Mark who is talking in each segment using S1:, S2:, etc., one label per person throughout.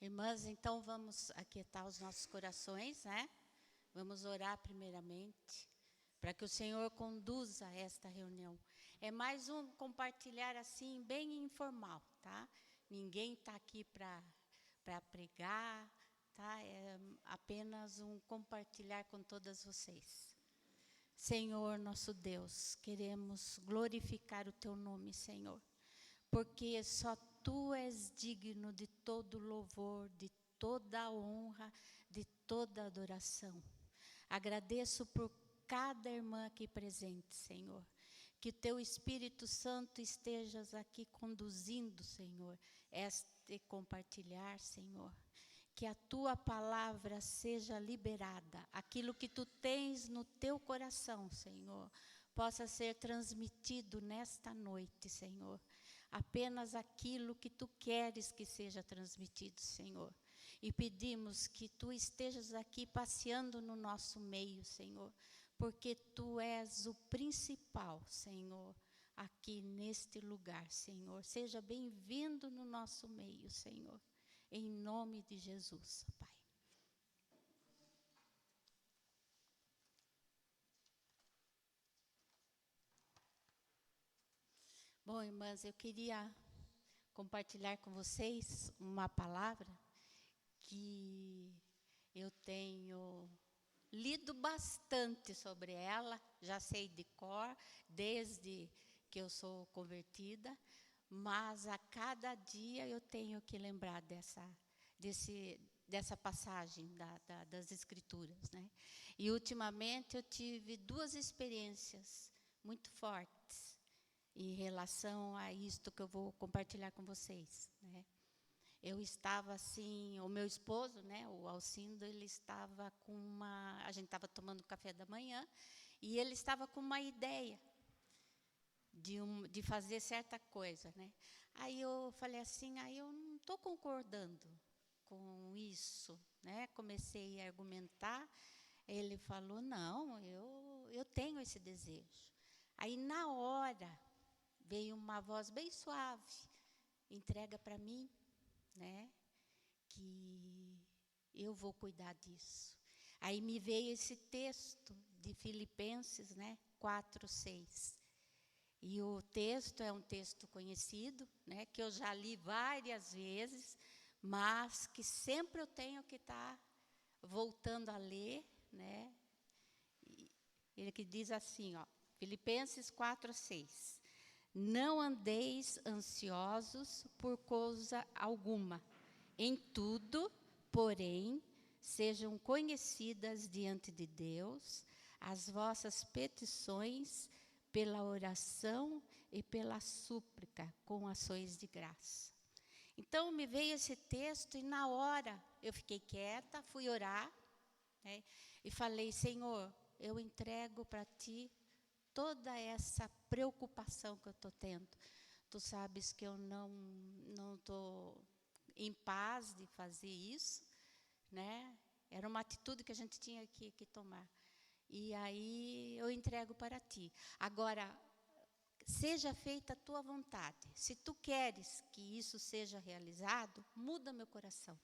S1: Irmãs, então vamos aquietar os nossos corações, né? Vamos orar primeiramente, para que o Senhor conduza esta reunião. É mais um compartilhar assim, bem informal, tá? Ninguém está aqui para pregar, tá? É apenas um compartilhar com todas vocês. Senhor, nosso Deus, queremos glorificar o Teu nome, Senhor, porque só Tu és digno de todo louvor, de toda honra, de toda adoração. Agradeço por cada irmã aqui presente, Senhor. Que o Teu Espírito Santo esteja aqui conduzindo, Senhor, este compartilhar, Senhor. Que a Tua palavra seja liberada. Aquilo que Tu tens no Teu coração, Senhor, possa ser transmitido nesta noite, Senhor. Apenas aquilo que Tu queres que seja transmitido, Senhor. E pedimos que Tu estejas aqui passeando no nosso meio, Senhor, porque Tu és o principal, Senhor, aqui neste lugar, Senhor. Seja bem-vindo no nosso meio, Senhor, em nome de Jesus, Pai. Bom, irmãs, eu queria compartilhar com vocês uma palavra que eu tenho lido bastante sobre ela, já sei de cor, desde que eu sou convertida, mas a cada dia eu tenho que lembrar dessa passagem das Escrituras, né? E ultimamente eu tive duas experiências muito fortes em relação a isto que eu vou compartilhar com vocês, né? Eu estava assim, o meu esposo, né, o Alcindo, ele estava a gente estava tomando café da manhã, e ele estava com uma ideia de fazer certa coisa, né? Aí eu falei assim, eu não estou concordando com isso, né? Comecei a argumentar, ele falou, não, eu tenho esse desejo. Aí na hora veio uma voz bem suave, entrega para mim, né, que eu vou cuidar disso. Aí me veio esse texto de Filipenses, né, 4:6. E o texto é um texto conhecido, né, que eu já li várias vezes, mas que sempre eu tenho que estar voltando a ler, né? Ele que diz assim, ó, Filipenses 4:6. Não andeis ansiosos por coisa alguma. Em tudo, porém, sejam conhecidas diante de Deus as vossas petições pela oração e pela súplica com ações de graça. Então, me veio esse texto e na hora eu fiquei quieta, fui orar, né, e falei, Senhor, eu entrego para Ti toda essa preocupação que eu estou tendo. Tu sabes que eu não estou em paz de fazer isso, né? Era uma atitude que a gente tinha que tomar. E aí eu entrego para Ti. Agora, seja feita a Tua vontade. Se Tu queres que isso seja realizado, muda meu coração.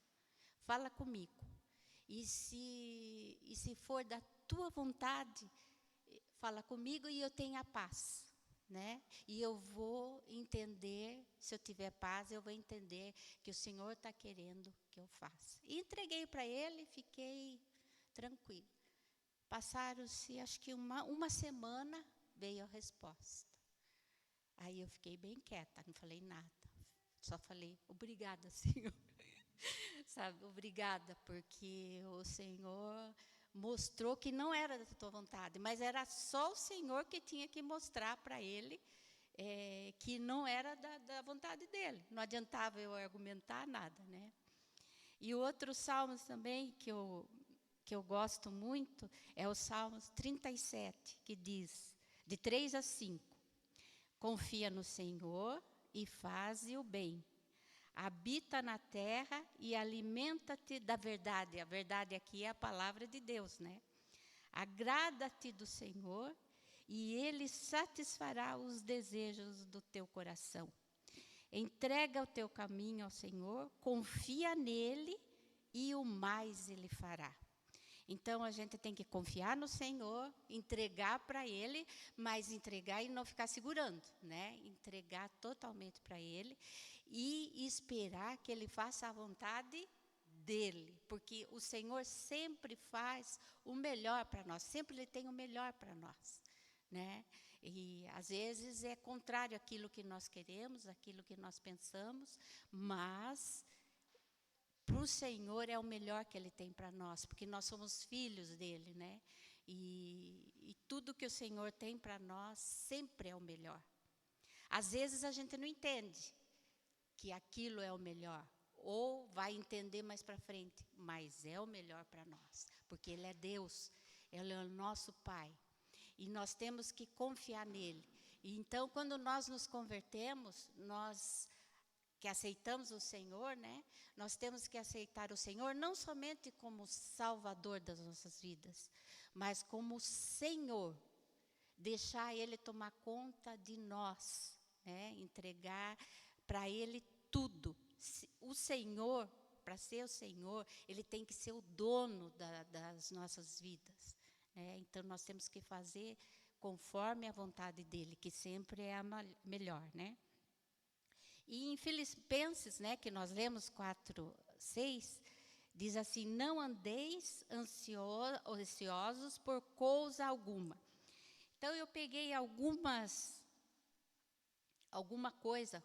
S1: Fala comigo. E se for da Tua vontade, fala comigo e eu tenho a paz, né? E eu vou entender, se eu tiver paz, eu vou entender que o Senhor está querendo que eu faça. E entreguei para Ele, fiquei tranquilo. Passaram-se, acho que uma semana, veio a resposta. Aí eu fiquei bem quieta, não falei nada. Só falei, obrigada, Senhor. Sabe, obrigada, porque o Senhor mostrou que não era da tua vontade, mas era só o Senhor que tinha que mostrar para ele que não era da vontade dele. Não adiantava eu argumentar nada, né? E o outro salmo também que eu gosto muito é o Salmos 37, que diz, de 3-5, confia no Senhor e faze o bem. Habita na terra e alimenta-te da verdade. A verdade aqui é a palavra de Deus, né? Agrada-te do Senhor e Ele satisfará os desejos do teu coração. Entrega o teu caminho ao Senhor, confia nele e o mais ele fará. Então, a gente tem que confiar no Senhor, entregar para Ele, mas entregar e não ficar segurando, né? Entregar totalmente para Ele e esperar que Ele faça a vontade dEle, porque o Senhor sempre faz o melhor para nós, sempre Ele tem o melhor para nós, né? E, às vezes, é contrário àquilo que nós queremos, àquilo que nós pensamos, mas para o Senhor é o melhor que Ele tem para nós, porque nós somos filhos dEle, né? E tudo que o Senhor tem para nós sempre é o melhor. Às vezes a gente não entende que aquilo é o melhor, ou vai entender mais para frente, mas é o melhor para nós, porque Ele é Deus, Ele é o nosso Pai, e nós temos que confiar nele. E então, quando nós nos convertemos, nós que aceitamos o Senhor, né? Nós temos que aceitar o Senhor não somente como Salvador das nossas vidas, mas como Senhor, deixar Ele tomar conta de nós, né? Entregar para Ele tudo. O Senhor, para ser o Senhor, Ele tem que ser o dono das nossas vidas, né? Então, nós temos que fazer conforme a vontade dEle, que sempre é a melhor, né? E em Filipenses, né, que nós lemos 4:6, diz assim: não andeis ansiosos por coisa alguma. Então, eu peguei alguma coisa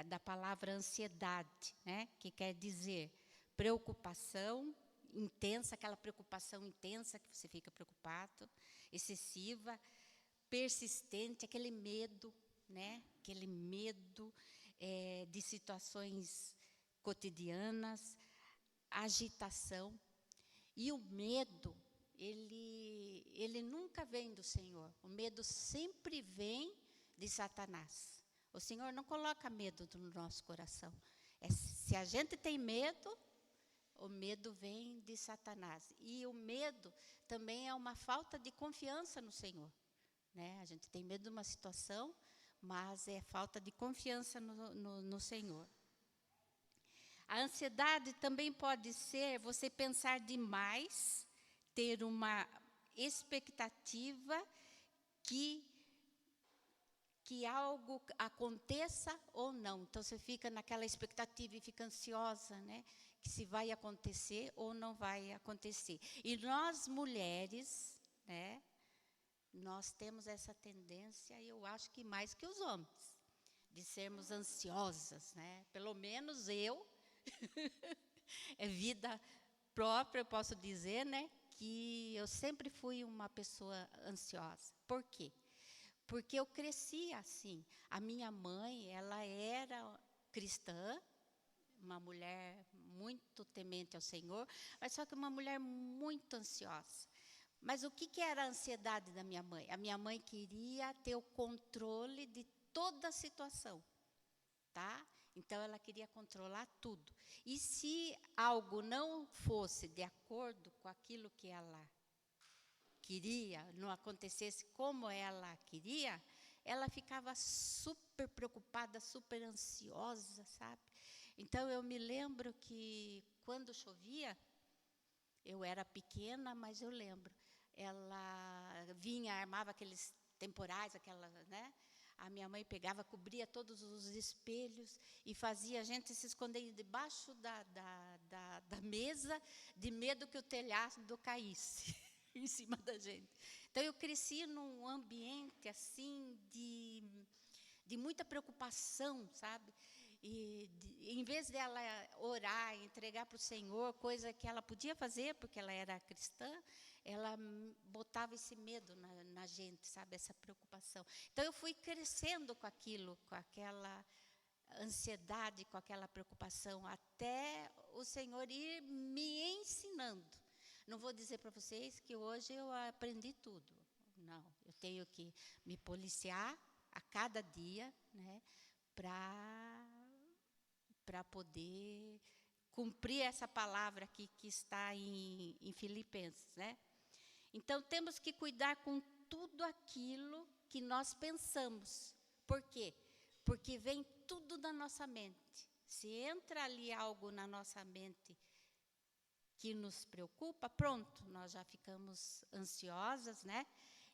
S1: da palavra ansiedade, né, que quer dizer preocupação intensa, aquela preocupação intensa que você fica preocupado, excessiva, persistente, aquele medo, né, aquele medo de situações cotidianas, agitação. E o medo, ele nunca vem do Senhor. O medo sempre vem de Satanás. O Senhor não coloca medo no nosso coração. Se a gente tem medo, o medo vem de Satanás. E o medo também é uma falta de confiança no Senhor, né? A gente tem medo de uma situação, mas é falta de confiança no Senhor. A ansiedade também pode ser você pensar demais, ter uma expectativa que algo aconteça ou não. Então, você fica naquela expectativa e fica ansiosa, né? Que se vai acontecer ou não vai acontecer. E nós, mulheres, né? Nós temos essa tendência, eu acho que mais que os homens, de sermos ansiosas, né? Pelo menos eu, é vida própria, eu posso dizer, né? Que eu sempre fui uma pessoa ansiosa. Por quê? Porque eu cresci assim. A minha mãe, ela era cristã, uma mulher muito temente ao Senhor, mas só que uma mulher muito ansiosa. Mas o que era a ansiedade da minha mãe? A minha mãe queria ter o controle de toda a situação, tá? Então, ela queria controlar tudo. E se algo não fosse de acordo com aquilo que ela queria, não acontecesse como ela queria, ela ficava super preocupada, super ansiosa, sabe? Então, eu me lembro que quando chovia, eu era pequena, mas eu lembro, ela vinha, armava aqueles temporais, né? A minha mãe pegava, cobria todos os espelhos e fazia a gente se esconder debaixo da mesa, de medo que o telhado caísse em cima da gente. Então, eu cresci num ambiente assim de muita preocupação, sabe? E em vez dela orar, entregar para o Senhor, coisa que ela podia fazer, porque ela era cristã, ela botava esse medo na gente, sabe? Essa preocupação. Então, eu fui crescendo com aquilo, com aquela ansiedade, com aquela preocupação, até o Senhor ir me ensinando. Não vou dizer para vocês que hoje eu aprendi tudo. Não, eu tenho que me policiar a cada dia, né? Para poder cumprir essa palavra aqui que está em Filipenses, né? Então, temos que cuidar com tudo aquilo que nós pensamos. Por quê? Porque vem tudo na nossa mente. Se entra ali algo na nossa mente que nos preocupa, pronto, nós já ficamos ansiosas, né?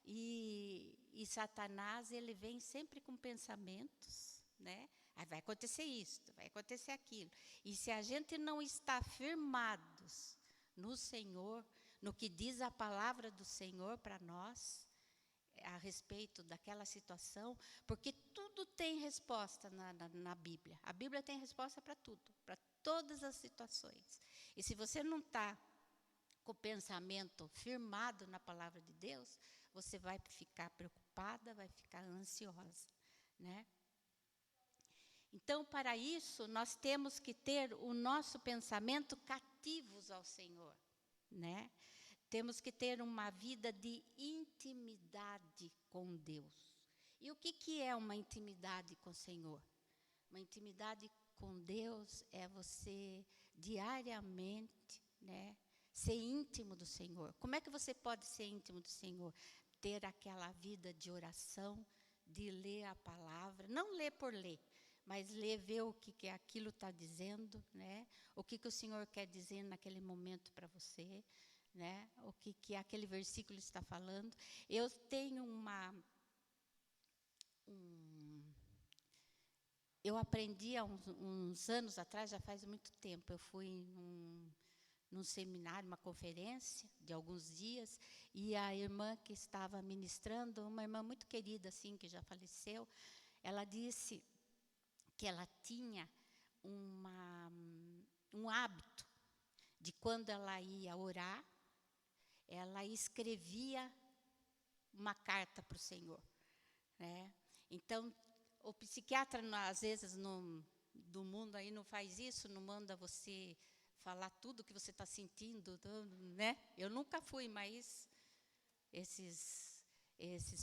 S1: E Satanás, ele vem sempre com pensamentos, né? Aí vai acontecer isso, vai acontecer aquilo. E se a gente não está firmados no Senhor, no que diz a palavra do Senhor para nós, a respeito daquela situação, porque tudo tem resposta na Bíblia. A Bíblia tem resposta para tudo, para todas as situações. E se você não está com o pensamento firmado na palavra de Deus, você vai ficar preocupada, vai ficar ansiosa, né? Então, para isso, nós temos que ter o nosso pensamento cativos ao Senhor, né? Temos que ter uma vida de intimidade com Deus. E o que é uma intimidade com o Senhor? Uma intimidade com Deus é você diariamente, né, ser íntimo do Senhor. Como é que você pode ser íntimo do Senhor? Ter aquela vida de oração, de ler a palavra, não ler por ler, mas ler, ver o que aquilo está dizendo, né? O que o Senhor quer dizer naquele momento para você, né? O que aquele versículo está falando. Eu tenho eu aprendi há uns anos atrás, já faz muito tempo, eu fui num seminário, uma conferência de alguns dias, e a irmã que estava ministrando, uma irmã muito querida, assim, que já faleceu, ela disse que ela tinha um hábito de quando ela ia orar, ela escrevia uma carta para o Senhor, né? Então, o psiquiatra, às vezes, do mundo aí não faz isso, não manda você falar tudo o que você está sentindo, né? Eu nunca fui, mas esses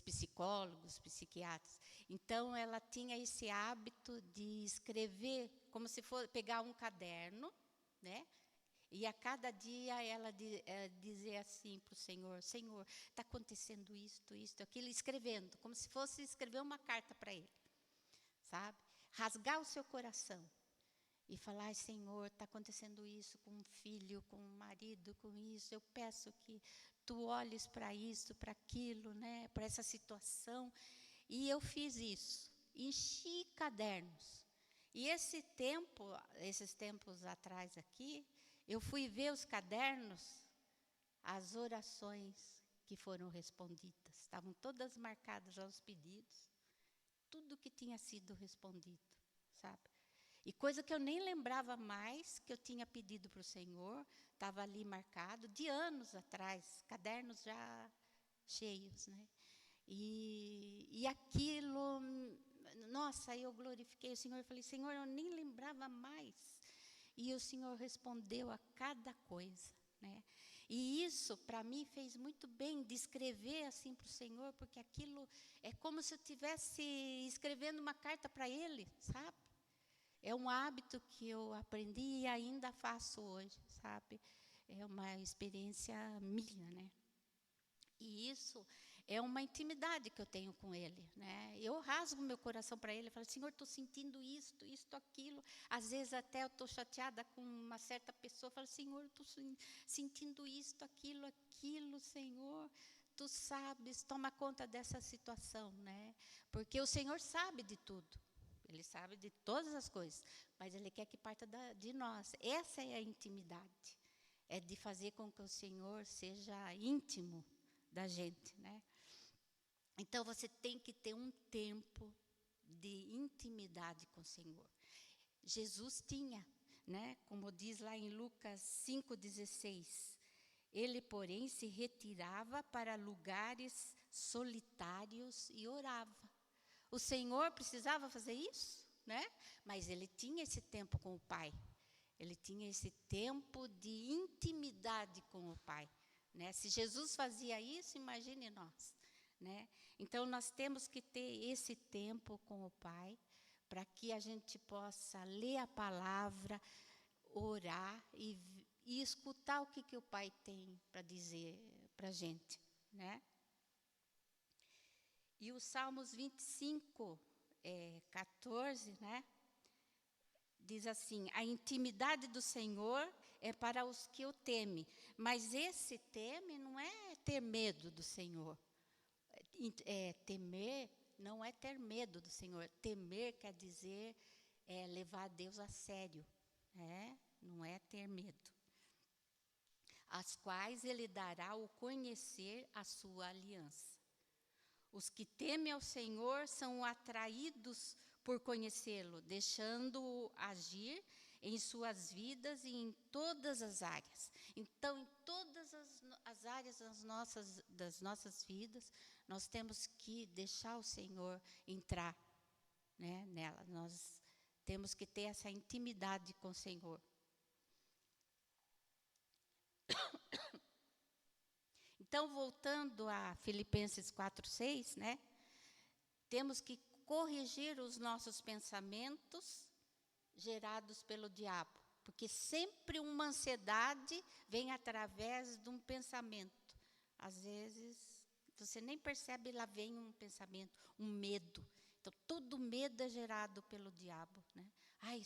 S1: psicólogos, psiquiatras. Então, ela tinha esse hábito de escrever, como se fosse pegar um caderno, né? E a cada dia ela dizer assim para o Senhor, Senhor, está acontecendo isto, aquilo, escrevendo, como se fosse escrever uma carta para Ele, sabe? Rasgar o seu coração e falar, Senhor, está acontecendo isso com um filho, com um marido, com isso, eu peço que Tu olhes para isso, para aquilo, né? Para essa situação. E eu fiz isso, enchi cadernos. E esses tempos atrás aqui, eu fui ver os cadernos, as orações que foram respondidas. Estavam todas marcadas já os pedidos, tudo que tinha sido respondido, sabe? E coisa que eu nem lembrava mais, que eu tinha pedido para o Senhor, estava ali marcado, de anos atrás, cadernos já cheios, né? E aquilo, nossa, eu glorifiquei o Senhor, falei, Senhor, eu nem lembrava mais. E o Senhor respondeu a cada coisa, né? E isso, para mim, fez muito bem, de escrever assim para o Senhor, porque aquilo é como se eu estivesse escrevendo uma carta para Ele, sabe? É um hábito que eu aprendi e ainda faço hoje, sabe? É uma experiência minha, né? E isso é uma intimidade que eu tenho com Ele, né? Eu rasgo meu coração para Ele, falo, Senhor, estou sentindo isto, aquilo. Às vezes até eu estou chateada com uma certa pessoa, falo, Senhor, estou sentindo isto, aquilo, Senhor. Tu sabes, toma conta dessa situação, né? Porque o Senhor sabe de tudo. Ele sabe de todas as coisas, mas Ele quer que parta de nós. Essa é a intimidade, é de fazer com que o Senhor seja íntimo da gente, né? Então, você tem que ter um tempo de intimidade com o Senhor. Jesus tinha, né? Como diz lá em Lucas 5,16. Ele, porém, se retirava para lugares solitários e orava. O Senhor precisava fazer isso, né? Mas ele tinha esse tempo com o Pai. Ele tinha esse tempo de intimidade com o Pai, né? Se Jesus fazia isso, imagine nós, né? Então, nós temos que ter esse tempo com o Pai, para que a gente possa ler a palavra, orar e escutar o que o Pai tem para dizer para a gente, né? E o Salmos 25, 14, né? diz assim: a intimidade do Senhor é para os que o temem. Mas esse teme não é ter medo do Senhor. Temer não é ter medo do Senhor. Temer quer dizer levar Deus a sério. Não é ter medo. As quais ele dará o conhecer a sua aliança. Os que temem ao Senhor são atraídos por conhecê-lo, deixando-o agir em suas vidas e em todas as áreas. Então, em todas as áreas das nossas vidas, nós temos que deixar o Senhor entrar, né, nela. Nós temos que ter essa intimidade com o Senhor. Então, voltando a Filipenses 4:6, né? Temos que corrigir os nossos pensamentos gerados pelo diabo, porque sempre uma ansiedade vem através de um pensamento. Às vezes, você nem percebe, lá vem um pensamento, um medo. Então, todo medo é gerado pelo diabo, né? Ai,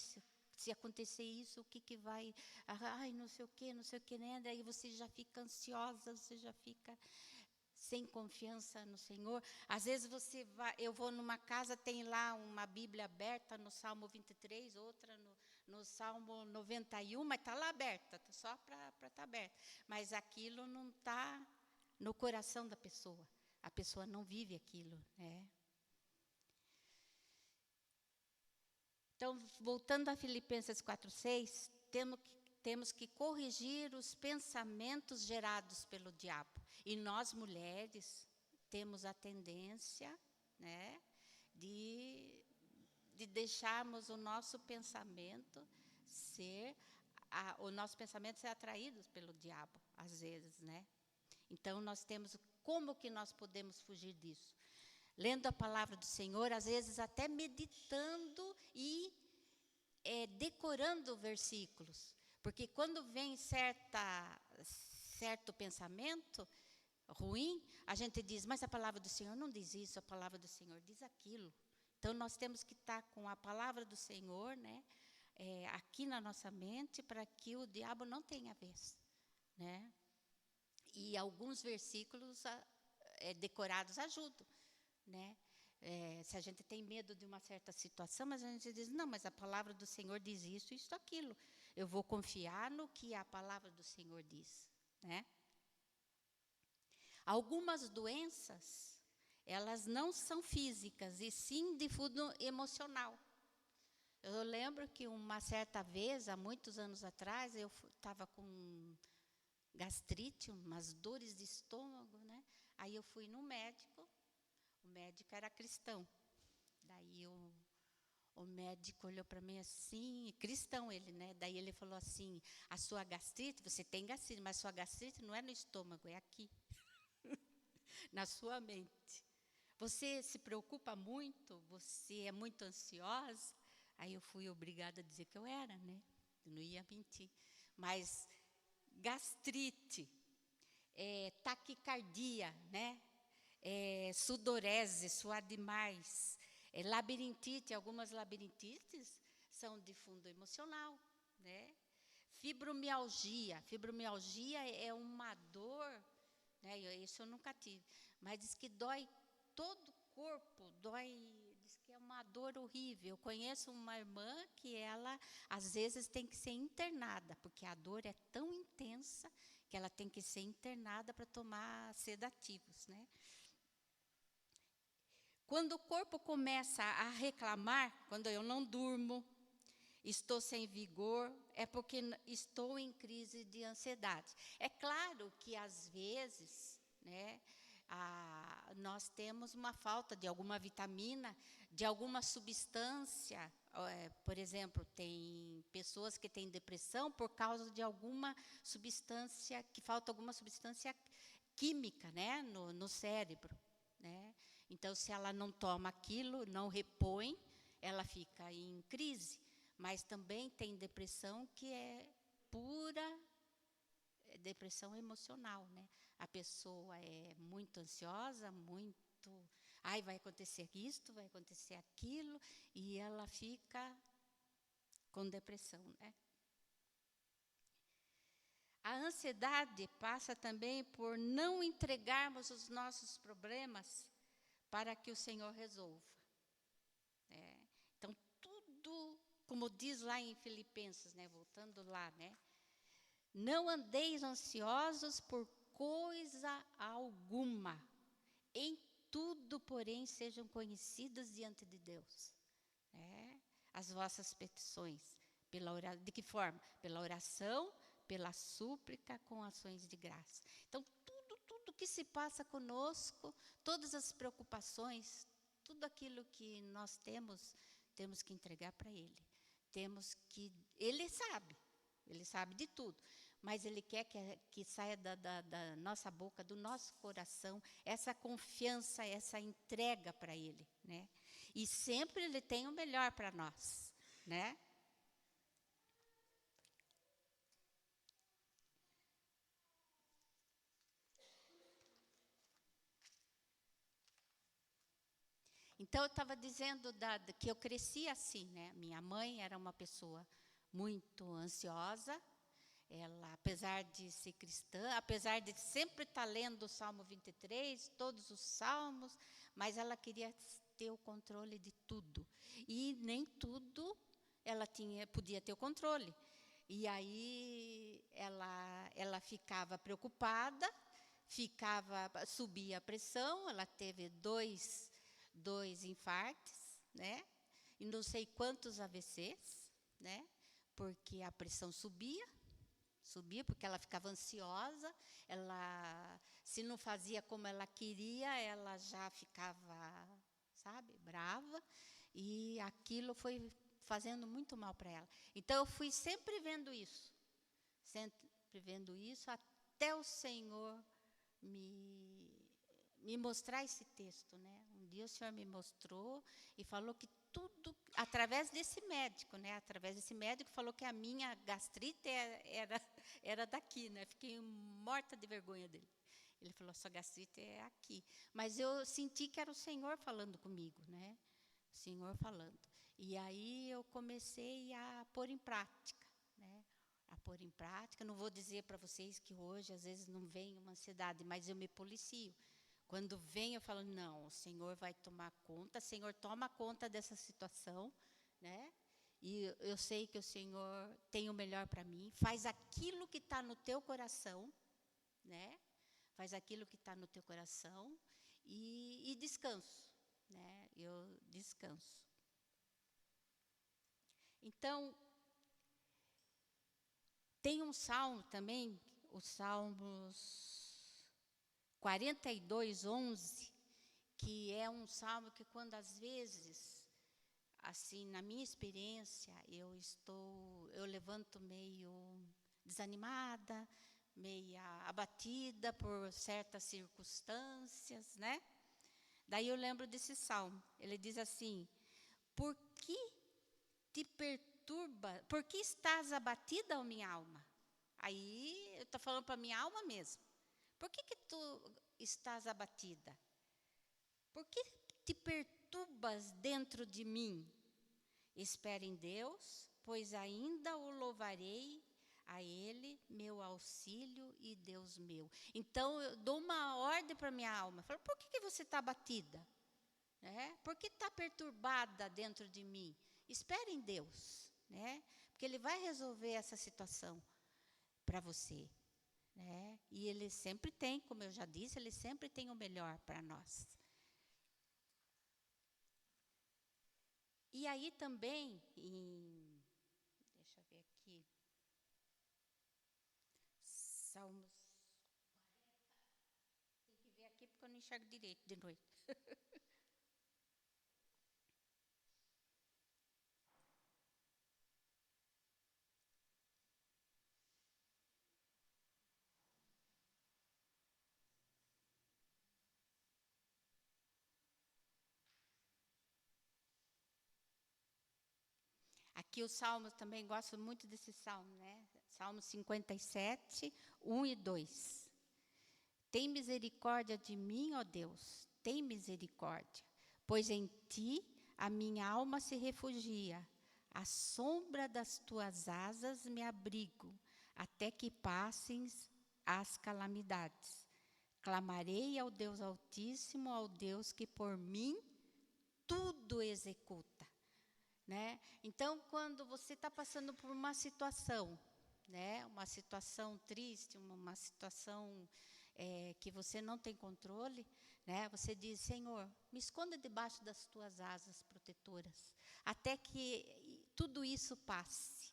S1: se acontecer isso, o que vai... Ai, não sei o que, né? Daí você já fica ansiosa, você já fica sem confiança no Senhor. Às vezes eu vou numa casa, tem lá uma Bíblia aberta no Salmo 23, outra no Salmo 91, mas está lá aberta, só para estar aberta. Mas aquilo não está no coração da pessoa. A pessoa não vive aquilo, né? Então, voltando a Filipenses 4:6, temos que corrigir os pensamentos gerados pelo diabo. E nós, mulheres, temos a tendência, né, de deixarmos o nosso pensamento ser atraído pelo diabo, às vezes, né? Então, como que nós podemos fugir disso? Lendo a palavra do Senhor, às vezes até meditando e decorando versículos. Porque quando vem certo pensamento ruim, a gente diz, mas a palavra do Senhor não diz isso, a palavra do Senhor diz aquilo. Então, nós temos que estar com a palavra do Senhor, né, aqui na nossa mente, para que o diabo não tenha vez, né? E alguns versículos decorados ajudam, né? Se a gente tem medo de uma certa situação, mas a gente diz, não, mas a palavra do Senhor diz isso, isso, aquilo. Eu vou confiar no que a palavra do Senhor diz, né? Algumas doenças, elas não são físicas, e sim de fundo emocional. Eu lembro que uma certa vez, há muitos anos atrás, eu estava com gastrite, umas dores de estômago, né? Aí eu fui no médico, o médico era cristão. Daí o médico olhou para mim assim, cristão ele, né? Daí ele falou assim, a sua gastrite, você tem gastrite, mas a sua gastrite não é no estômago, é aqui, na sua mente. Você se preocupa muito, você é muito ansiosa. Aí eu fui obrigada a dizer que eu era, né? Eu não ia mentir. Mas gastrite, taquicardia, né? Sudorese, suar demais, labirintite, algumas labirintites são de fundo emocional, né? Fibromialgia é uma dor, né? Isso eu nunca tive, mas diz que dói todo o corpo, diz que é uma dor horrível. Eu conheço uma irmã que ela, às vezes, tem que ser internada, porque a dor é tão intensa que ela tem que ser internada para tomar sedativos, né? Quando o corpo começa a reclamar, quando eu não durmo, estou sem vigor, é porque estou em crise de ansiedade. É claro que, às vezes, né, nós temos uma falta de alguma vitamina, de alguma substância. Por exemplo, tem pessoas que têm depressão por causa de alguma substância, que falta alguma substância química, né, no cérebro, né? Então, se ela não toma aquilo, não repõe, ela fica em crise. Mas também tem depressão que é pura depressão emocional, né? A pessoa é muito ansiosa, vai acontecer isto, vai acontecer aquilo, e ela fica com depressão, né? A ansiedade passa também por não entregarmos os nossos problemas para que o Senhor resolva. Então, tudo, como diz lá em Filipenses, né? Voltando lá, né? Não andeis ansiosos por coisa alguma. Em tudo, porém, sejam conhecidas diante de Deus, né? As vossas petições. De que forma? Pela oração, pela súplica, com ações de graça. Então, tudo que se passa conosco, todas as preocupações, tudo aquilo que nós temos que entregar para Ele. Ele sabe de tudo, mas Ele quer que saia da nossa boca, do nosso coração, essa confiança, essa entrega para Ele, né? E sempre Ele tem o melhor para nós, né? Então, eu estava dizendo que eu cresci assim, né? Minha mãe era uma pessoa muito ansiosa. Ela, apesar de ser cristã, apesar de sempre estar lendo o Salmo 23, todos os salmos, mas ela queria ter o controle de tudo. E nem tudo ela podia ter o controle. E aí ela ficava preocupada, subia a pressão, ela teve dois infartos, né? E não sei quantos AVCs, né? Porque a pressão subia porque ela ficava ansiosa, se não fazia como ela queria, ela já ficava, sabe, brava, e aquilo foi fazendo muito mal para ela. Então, eu fui sempre vendo isso, até o Senhor me mostrar esse texto, né? Um dia o Senhor me mostrou e falou que tudo, através desse médico, né? Através desse médico falou que a minha gastrite era daqui, né? Fiquei morta de vergonha dele. Ele falou, sua gastrite é aqui. Mas eu senti que era o Senhor falando comigo, né? O Senhor falando. E aí eu comecei a pôr em prática, né? A pôr em prática. Não vou dizer para vocês que hoje, às vezes, não vem uma ansiedade, mas eu me policio. Quando vem, eu falo, não, o Senhor vai tomar conta, o Senhor toma conta dessa situação, né? E eu sei que o Senhor tem o melhor para mim, faz aquilo que está no teu coração, né? Faz aquilo que está no teu coração e descanso, né? Eu descanso. Então, tem um salmo também, o Salmos 42:11, que é um salmo que quando às vezes, assim, na minha experiência, eu levanto meio desanimada, meio abatida por certas circunstâncias, né? Daí eu lembro desse salmo. Ele diz assim: por que te perturba? Por que estás abatida, ó minha alma? Aí eu estou falando para a minha alma mesmo. Por que tu estás abatida? Por que te perturbas dentro de mim? Espere em Deus, pois ainda o louvarei, a Ele, meu auxílio e Deus meu. Então, eu dou uma ordem para a minha alma. Falo, por que você está abatida? Por que está perturbada dentro de mim? Espere em Deus, né? Porque Ele vai resolver essa situação para você. Né? E Ele sempre tem, como eu já disse, Ele sempre tem o melhor para nós. E aí também, deixa eu ver aqui, Salmos, tem que ver aqui porque eu não enxergo direito de noite. Aqui o Salmo, também gosto muito desse Salmo, né? Salmo 57, 1 e 2. Tem misericórdia de mim, ó Deus, tem misericórdia, pois em ti a minha alma se refugia. À sombra das tuas asas me abrigo, até que passem as calamidades. Clamarei ao Deus Altíssimo, ao Deus que por mim tudo executa. Né? Então, quando você está passando por uma situação, né? Uma situação triste, uma situação que você não tem controle, né? Você diz, Senhor, me esconda debaixo das tuas asas protetoras, até que tudo isso passe.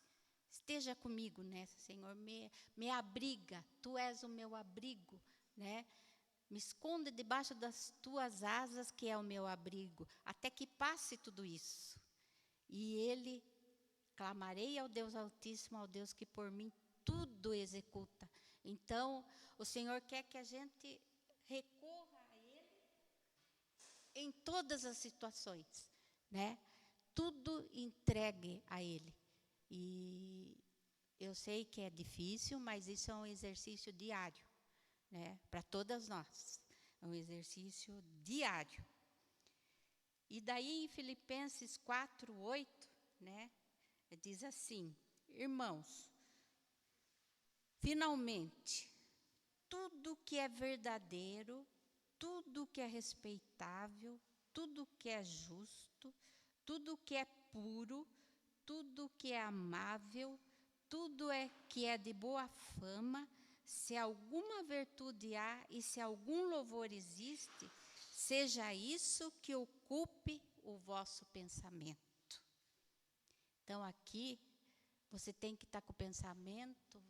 S1: Esteja comigo nessa, Senhor, me abriga, Tu és o meu abrigo, né? Me esconda debaixo das tuas asas, que é o meu abrigo, até que passe tudo isso. E Ele, clamarei ao Deus Altíssimo, ao Deus que por mim tudo executa. Então, o Senhor quer que a gente recorra a Ele em todas as situações, né? Tudo entregue a Ele. E eu sei que é difícil, mas isso é um exercício diário, né? Para todas nós. É um exercício diário. E daí em Filipenses 4:8, né? Diz assim, irmãos, finalmente, tudo que é verdadeiro, tudo que é respeitável, tudo que é justo, tudo que é puro, tudo que é amável, tudo que é de boa fama, se alguma virtude há e se algum louvor existe, seja isso que ocupe o vosso pensamento. Então, aqui, você tem que estar com o pensamento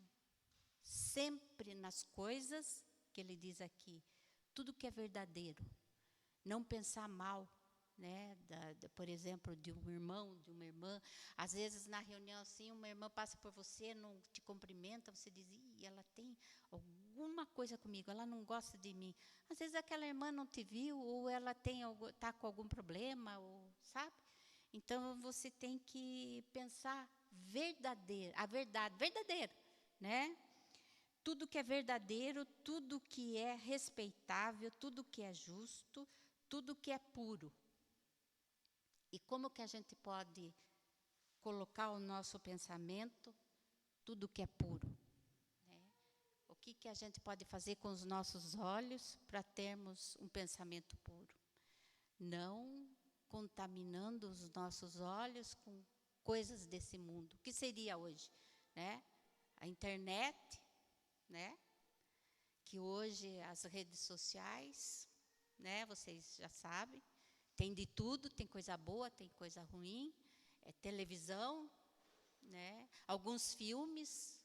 S1: sempre nas coisas que ele diz aqui. Tudo que é verdadeiro. Não pensar mal, né? Por exemplo, de um irmão, de uma irmã. Às vezes, na reunião, assim, uma irmã passa por você, não te cumprimenta, você diz, ela tem alguma coisa comigo, ela não gosta de mim. Às vezes, aquela irmã não te viu, ou ela está com algum problema, ou, sabe? Então, você tem que pensar verdadeiro, a verdade, verdadeiro, né? Tudo que é verdadeiro, tudo que é respeitável, tudo que é justo, tudo que é puro. E como que a gente pode colocar o nosso pensamento, tudo que é puro? Né? O que a gente pode fazer com os nossos olhos para termos um pensamento puro? Não contaminando os nossos olhos com coisas desse mundo. O que seria hoje? Né? A internet, né? Que hoje as redes sociais, né? Vocês já sabem, tem de tudo, tem coisa boa, tem coisa ruim, televisão, né? Alguns filmes,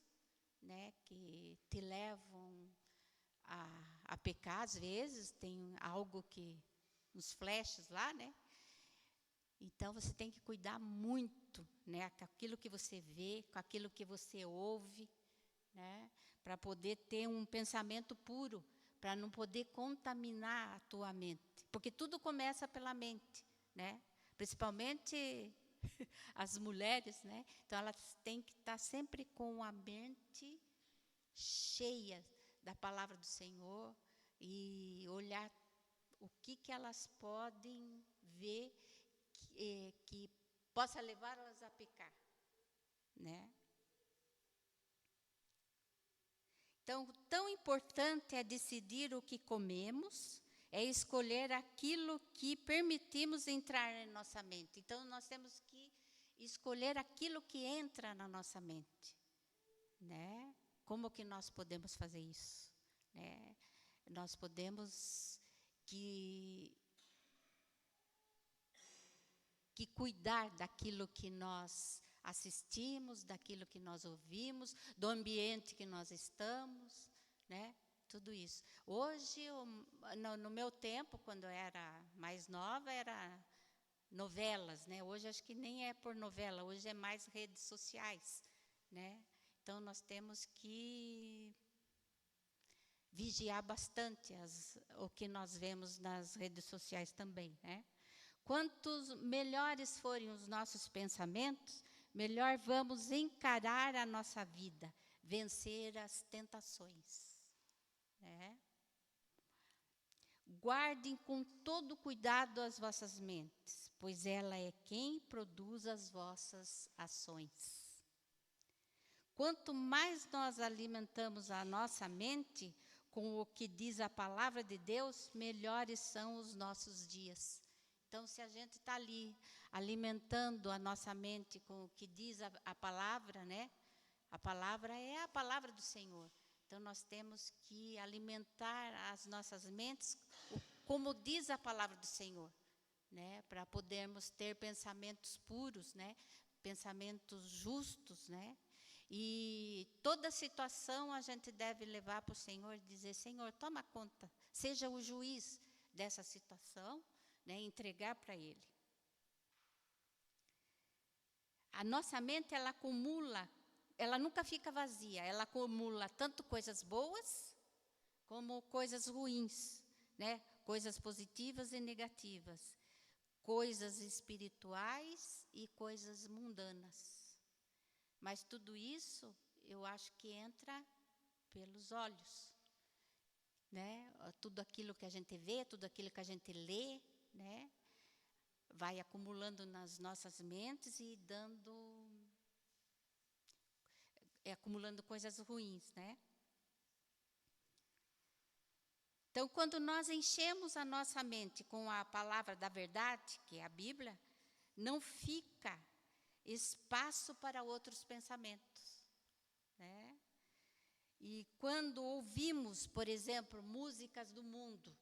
S1: né? Que te levam a pecar às vezes, tem algo que nos flashes lá, né? Então, você tem que cuidar muito, né, com aquilo que você vê, com aquilo que você ouve, né, para poder ter um pensamento puro, para não poder contaminar a tua mente. Porque tudo começa pela mente, né? Principalmente as mulheres, né? Então, elas têm que estar sempre com a mente cheia da palavra do Senhor e olhar o que elas podem ver que possa levá-las a pecar, né? Então, tão importante é decidir o que comemos, é escolher aquilo que permitimos entrar em nossa mente. Então, nós temos que escolher aquilo que entra na nossa mente, né? Como que nós podemos fazer isso, né? Nós podemos que cuidar daquilo que nós assistimos, daquilo que nós ouvimos, do ambiente que nós estamos, né? Tudo isso. Hoje, no meu tempo, quando eu era mais nova, era novelas, né? Hoje acho que nem é por novela, hoje é mais redes sociais, né? Então, nós temos que vigiar bastante o que nós vemos nas redes sociais também, né? Quantos melhores forem os nossos pensamentos, melhor vamos encarar a nossa vida, vencer as tentações, né? Guardem com todo cuidado as vossas mentes, pois ela é quem produz as vossas ações. Quanto mais nós alimentamos a nossa mente com o que diz a palavra de Deus, melhores são os nossos dias. Então, se a gente está ali alimentando a nossa mente com o que diz a palavra, né? A palavra é a palavra do Senhor. Então, nós temos que alimentar as nossas mentes como diz a palavra do Senhor, né? Para podermos ter pensamentos puros, né? Pensamentos justos, né? E toda situação a gente deve levar para o Senhor e dizer: Senhor, toma conta, seja o juiz dessa situação, né? Entregar para Ele. A nossa mente, ela acumula, ela nunca fica vazia, ela acumula tanto coisas boas como coisas ruins, né? Coisas positivas e negativas, coisas espirituais e coisas mundanas. Mas tudo isso, eu acho que entra pelos olhos, né? Tudo aquilo que a gente vê, tudo aquilo que a gente lê, né? Vai acumulando nas nossas mentes e acumulando coisas ruins, né? Então, quando nós enchemos a nossa mente com a palavra da verdade, que é a Bíblia, não fica espaço para outros pensamentos, né? E quando ouvimos, por exemplo, músicas do mundo,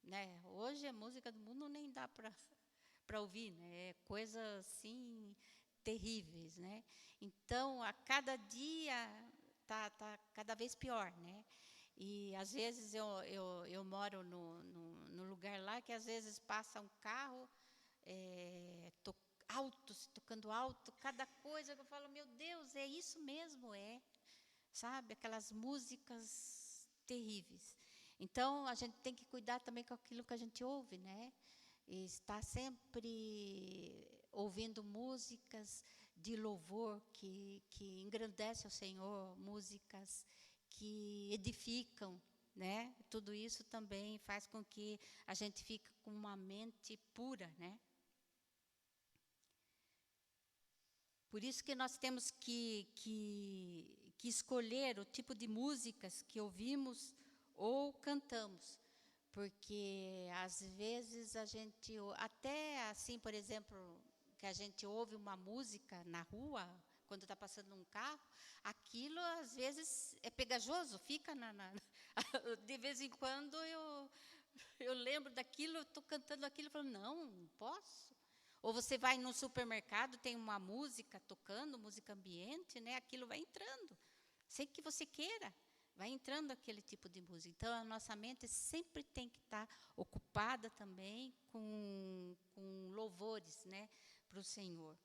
S1: né? Hoje a música do mundo nem dá para ouvir, né? É coisas assim terríveis, né? Então, a cada dia tá cada vez pior, né? E às vezes eu moro no lugar lá que às vezes passa um carro tocando alto, cada coisa que eu falo, meu Deus, é isso mesmo, sabe? Aquelas músicas terríveis. Então, a gente tem que cuidar também com aquilo que a gente ouve, né? E estar sempre ouvindo músicas de louvor que engrandecem o Senhor, músicas que edificam, né? Tudo isso também faz com que a gente fique com uma mente pura, né? Por isso que nós temos que escolher o tipo de músicas que ouvimos ou cantamos, porque às vezes a gente, até assim, por exemplo, que a gente ouve uma música na rua, quando está passando um carro, aquilo às vezes é pegajoso, fica de vez em quando eu lembro daquilo, estou cantando aquilo, falo, não posso. Ou você vai no supermercado, tem uma música tocando, música ambiente, né? Aquilo vai entrando, sem que você queira, vai entrando aquele tipo de música. Então, a nossa mente sempre tem que estar ocupada também com louvores, né, para o Senhor.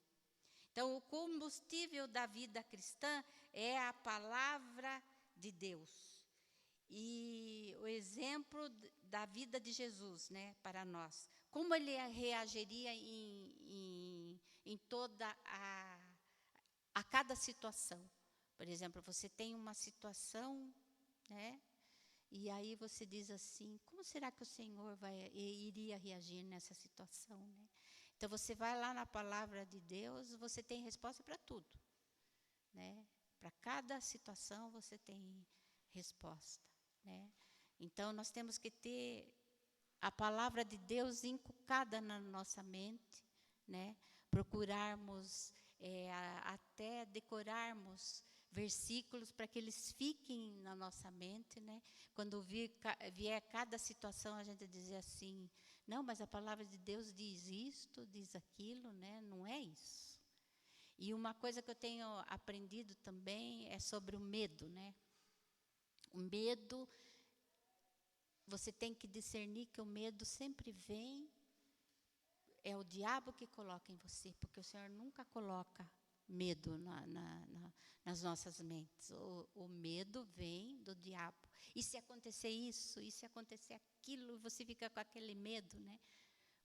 S1: Então, o combustível da vida cristã é a palavra de Deus. E o exemplo da vida de Jesus, né, para nós. Como ele reagiria em toda a cada situação. Por exemplo, você tem uma situação, né, e aí você diz assim, como será que o Senhor iria reagir nessa situação, né? Então, você vai lá na palavra de Deus, você tem resposta para tudo, né? Para cada situação você tem resposta, né? Então, nós temos que ter a palavra de Deus inculcada na nossa mente, né? Procurarmos até decorarmos versículos para que eles fiquem na nossa mente, né? Quando vier cada situação, a gente dizer assim, não, mas a palavra de Deus diz isto, diz aquilo, né? Não é isso. E uma coisa que eu tenho aprendido também é sobre o medo, né? O medo, você tem que discernir que o medo sempre vem, é o diabo que coloca em você, porque o Senhor nunca coloca medo nas nossas mentes. O medo vem do diabo. E se acontecer isso, e se acontecer aquilo, você fica com aquele medo, né?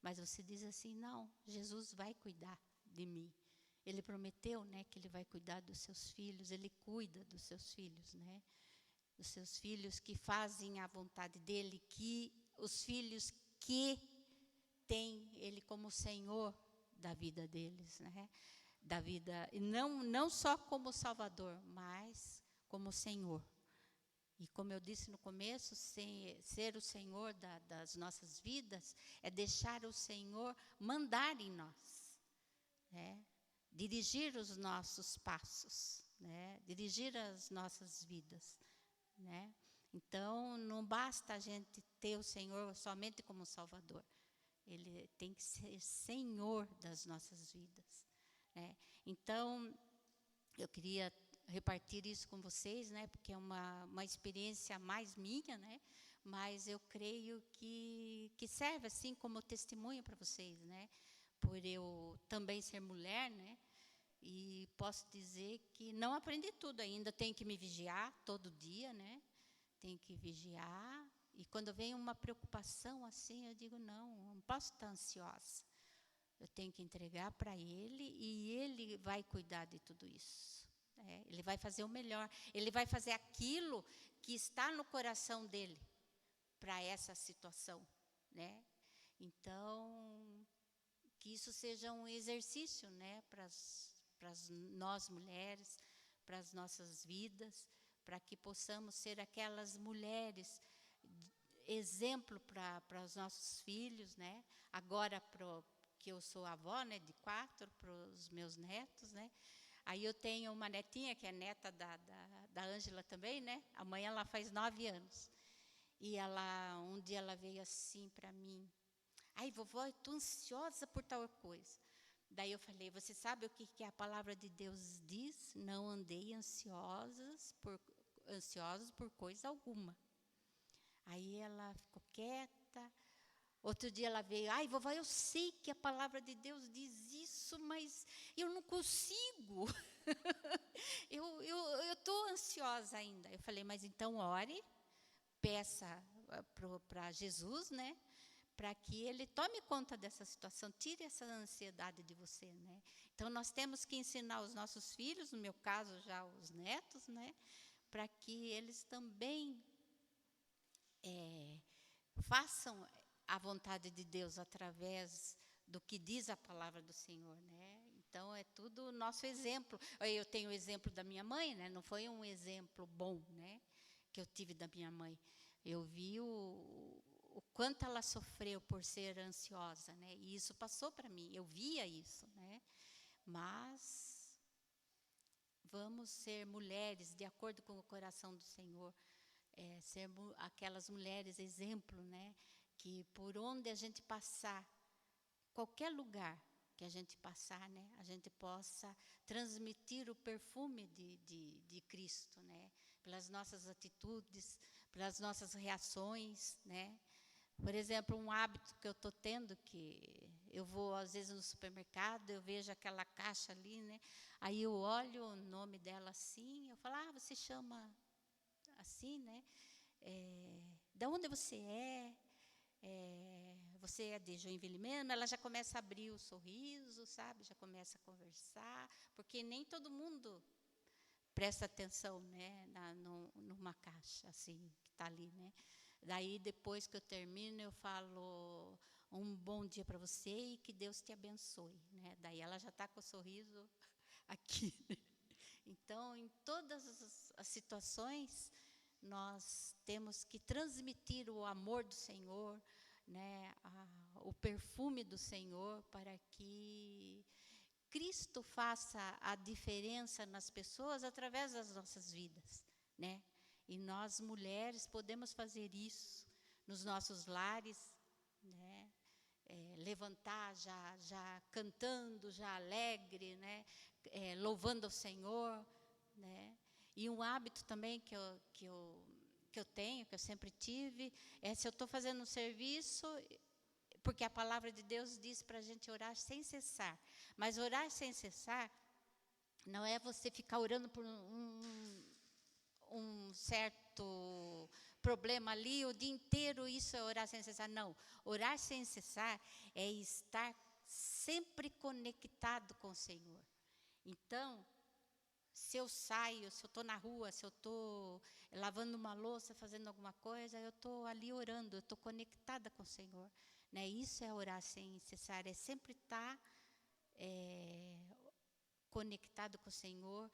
S1: Mas você diz assim, não, Jesus vai cuidar de mim. Ele prometeu, né, que Ele vai cuidar dos seus filhos, Ele cuida dos seus filhos, né? os seus filhos que fazem a vontade dele, que os filhos que têm ele como Senhor da vida deles, né? Da vida, e não só como Salvador, mas como Senhor. E como eu disse no começo, ser o Senhor das nossas vidas é deixar o Senhor mandar em nós, né? Dirigir os nossos passos, né? Dirigir as nossas vidas, né? Então, não basta a gente ter o Senhor somente como Salvador. Ele tem que ser Senhor das nossas vidas, né? Então, eu queria repartir isso com vocês, né? Porque é uma experiência mais minha, né? Mas eu creio que serve assim como testemunho para vocês, né? Por eu também ser mulher, né? E posso dizer que não aprendi tudo ainda, tenho que me vigiar todo dia, né? Tenho que vigiar. E quando vem uma preocupação assim, eu digo, não posso estar ansiosa. Eu tenho que entregar para Ele e Ele vai cuidar de tudo isso. Ele vai fazer o melhor. Ele vai fazer aquilo que está no coração dEle para essa situação, né? Então, que isso seja um exercício, né? Para nós mulheres, para as nossas vidas, para que possamos ser aquelas mulheres exemplo para os nossos filhos, né? Agora que eu sou avó, né, de 4, para os meus netos, né? Aí eu tenho uma netinha que é neta da Ângela também, né? Amanhã ela faz 9 anos. E um dia ela veio assim para mim, ai, vovó, eu estou ansiosa por tal coisa. Daí eu falei, você sabe o que a palavra de Deus diz? Não andei ansiosos por coisa alguma. Aí ela ficou quieta. Outro dia ela veio, ai, vovó, eu sei que a palavra de Deus diz isso, mas eu não consigo. eu estou ansiosa ainda. Eu falei, mas então ore, peça para Jesus, né? Para que Ele tome conta dessa situação, tire essa ansiedade de você, né? Então, nós temos que ensinar os nossos filhos, no meu caso, já os netos, né? Para que eles também façam a vontade de Deus através do que diz a palavra do Senhor, né? Então, é tudo nosso exemplo. Eu tenho o exemplo da minha mãe, né? Não foi um exemplo bom, né? Que eu tive da minha mãe. Eu vi o quanto ela sofreu por ser ansiosa, né? E isso passou para mim, eu via isso, né? Mas vamos ser mulheres de acordo com o coração do Senhor, ser aquelas mulheres exemplo, né? Que por onde a gente passar, qualquer lugar que a gente passar, né? A gente possa transmitir o perfume de Cristo, né? Pelas nossas atitudes, pelas nossas reações, né? Por exemplo, um hábito que eu estou tendo, que eu vou, às vezes, no supermercado, eu vejo aquela caixa ali, né? Aí eu olho o nome dela assim, eu falo, você chama assim, né? Da onde você é? Você é de Joinville mesmo? Ela já começa a abrir o sorriso, sabe? Já começa a conversar, porque nem todo mundo presta atenção, né? Numa caixa assim, que está ali, né? Daí, depois que eu termino, eu falo um bom dia para você e que Deus te abençoe, né? Daí ela já está com o sorriso aqui. Então, em todas as situações, nós temos que transmitir o amor do Senhor, né? O perfume do Senhor, para que Cristo faça a diferença nas pessoas através das nossas vidas, né? E nós, mulheres, podemos fazer isso nos nossos lares, né? Levantar já cantando, já alegre, né? Louvando ao Senhor, né? E um hábito também que eu tenho, que eu sempre tive, se eu estou fazendo um serviço, porque a palavra de Deus diz para a gente orar sem cessar. Mas orar sem cessar não é você ficar orando por um certo problema ali o dia inteiro, isso é orar sem cessar. Não, orar sem cessar é estar sempre conectado com o Senhor. Então, se eu saio, se eu estou na rua, se eu estou lavando uma louça, fazendo alguma coisa, eu estou ali orando, eu estou conectada com o Senhor. Né? Isso é orar sem cessar, é sempre estar conectado com o Senhor,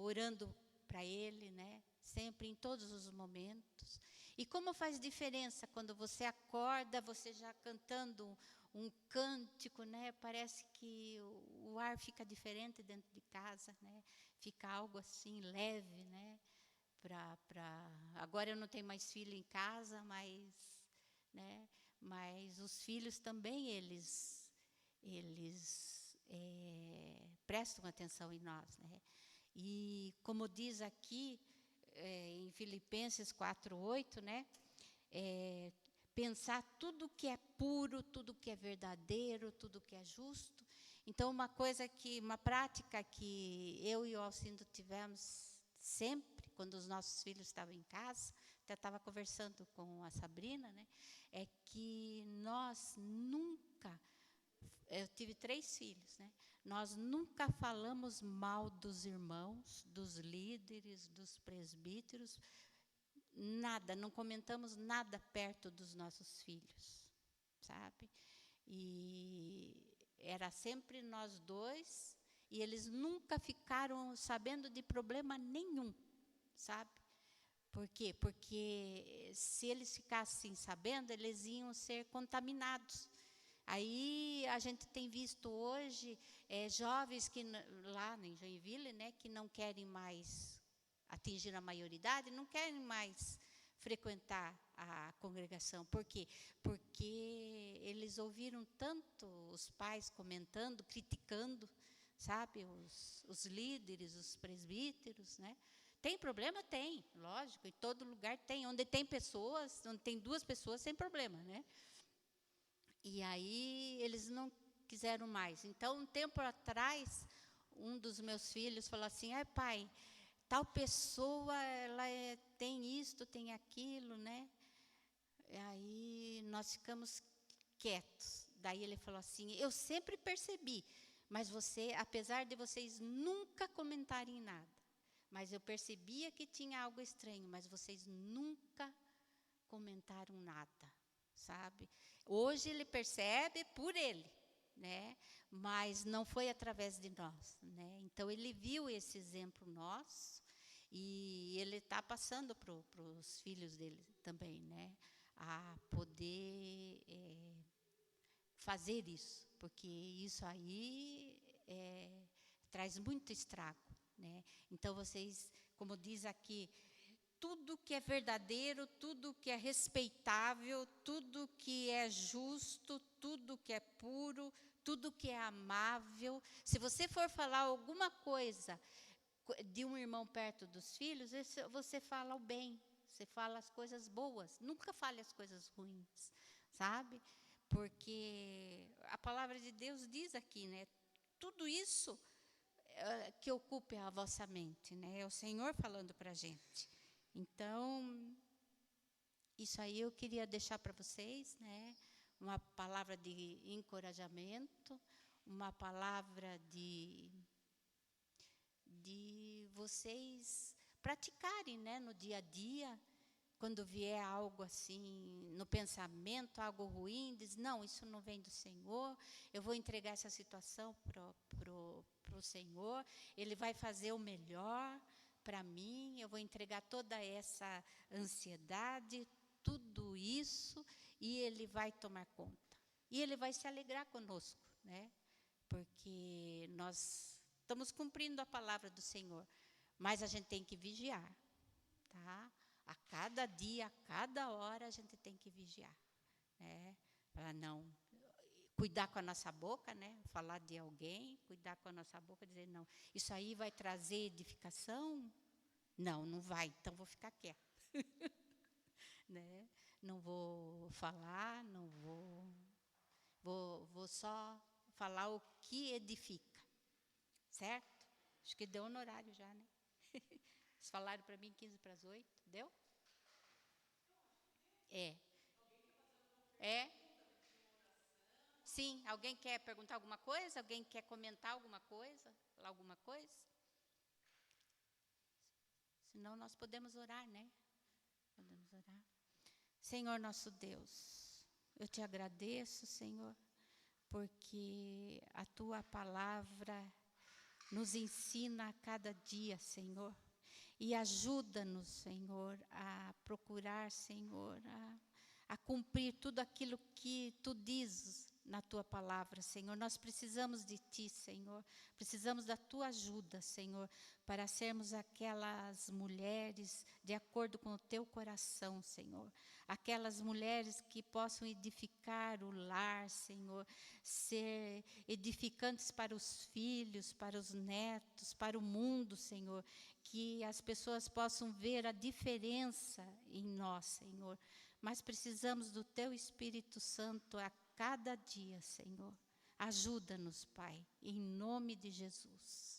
S1: orando para Ele, né? Sempre, em todos os momentos. E como faz diferença quando você acorda, você já cantando um cântico, né? Parece que o ar fica diferente dentro de casa, né? Fica algo assim leve, né? Agora eu não tenho mais filho em casa, né? Mas os filhos também eles prestam atenção em nós, né? E como diz aqui em Filipenses 4:8, né? Pensar tudo que é puro, tudo que é verdadeiro, tudo que é justo. Então, uma prática que eu e o Alcindo tivemos sempre, quando os nossos filhos estavam em casa, até estava conversando com a Sabrina, né? É que nós nunca, eu tive 3 filhos, né? Nós nunca falamos mal dos irmãos, dos líderes, dos presbíteros, nada, não comentamos nada perto dos nossos filhos, sabe? E era sempre nós dois, e eles nunca ficaram sabendo de problema nenhum, sabe? Por quê? Porque se eles ficassem sabendo, eles iam ser contaminados. Aí a gente tem visto hoje jovens que lá em Joinville, né, que não querem mais atingir a maioridade, não querem mais frequentar a congregação. Por quê? Porque eles ouviram tanto os pais comentando, criticando, sabe, os líderes, os presbíteros, né? Tem problema? Tem, lógico, em todo lugar tem. Onde tem pessoas, onde tem 2 pessoas, tem problema, né? E aí eles não quiseram mais. Então, um tempo atrás, um dos meus filhos falou assim: pai, tal pessoa, ela tem isto, tem aquilo, né? E aí nós ficamos quietos. Daí ele falou assim: eu sempre percebi, mas apesar de vocês nunca comentarem nada, mas eu percebia que tinha algo estranho, mas vocês nunca comentaram nada, sabe? Hoje ele percebe por ele, né? Mas não foi através de nós, né? Então ele viu esse exemplo nosso e ele está passando para os filhos dele também, né? A poder fazer isso, porque isso aí traz muito estrago, né? Então vocês, como diz aqui, tudo que é verdadeiro, tudo que é respeitável, tudo que é justo, tudo que é puro, tudo que é amável. Se você for falar alguma coisa de um irmão perto dos filhos, você fala o bem, você fala as coisas boas, nunca fale as coisas ruins, sabe? Porque a palavra de Deus diz aqui, né? Tudo isso que ocupe a vossa mente, né? É o Senhor falando para a gente. Então, isso aí eu queria deixar para vocês, né? Uma palavra de encorajamento, uma palavra de vocês praticarem, né, no dia a dia, quando vier algo assim no pensamento, algo ruim, diz, não, isso não vem do Senhor, eu vou entregar essa situação pro Senhor, Ele vai fazer o melhor para mim, eu vou entregar toda essa ansiedade, tudo isso, e Ele vai tomar conta. E Ele vai se alegrar conosco, né? Porque nós estamos cumprindo a palavra do Senhor, mas a gente tem que vigiar, tá? A cada dia, a cada hora, a gente tem que vigiar, né? Para não cuidar com a nossa boca, né? Falar de alguém, cuidar com a nossa boca, dizer, não, isso aí vai trazer edificação? Não, não vai, então vou ficar quieta. Né? Não vou falar, não vou só falar o que edifica, certo? Acho que deu no horário já, né? Vocês falaram para mim 7:45, deu? É? Sim, alguém quer perguntar alguma coisa? Alguém quer comentar alguma coisa? Falar alguma coisa? Senão nós podemos orar, né? Podemos orar. Senhor nosso Deus, eu te agradeço, Senhor, porque a tua palavra nos ensina a cada dia, Senhor. E ajuda-nos, Senhor, a procurar, Senhor, a cumprir tudo aquilo que tu dizes na tua palavra, Senhor. Nós precisamos de ti, Senhor. Precisamos da tua ajuda, Senhor, para sermos aquelas mulheres de acordo com o teu coração, Senhor. Aquelas mulheres que possam edificar o lar, Senhor, ser edificantes para os filhos, para os netos, para o mundo, Senhor. Que as pessoas possam ver a diferença em nós, Senhor. Mas precisamos do teu Espírito Santo a cada dia, Senhor. Ajuda-nos, Pai, em nome de Jesus.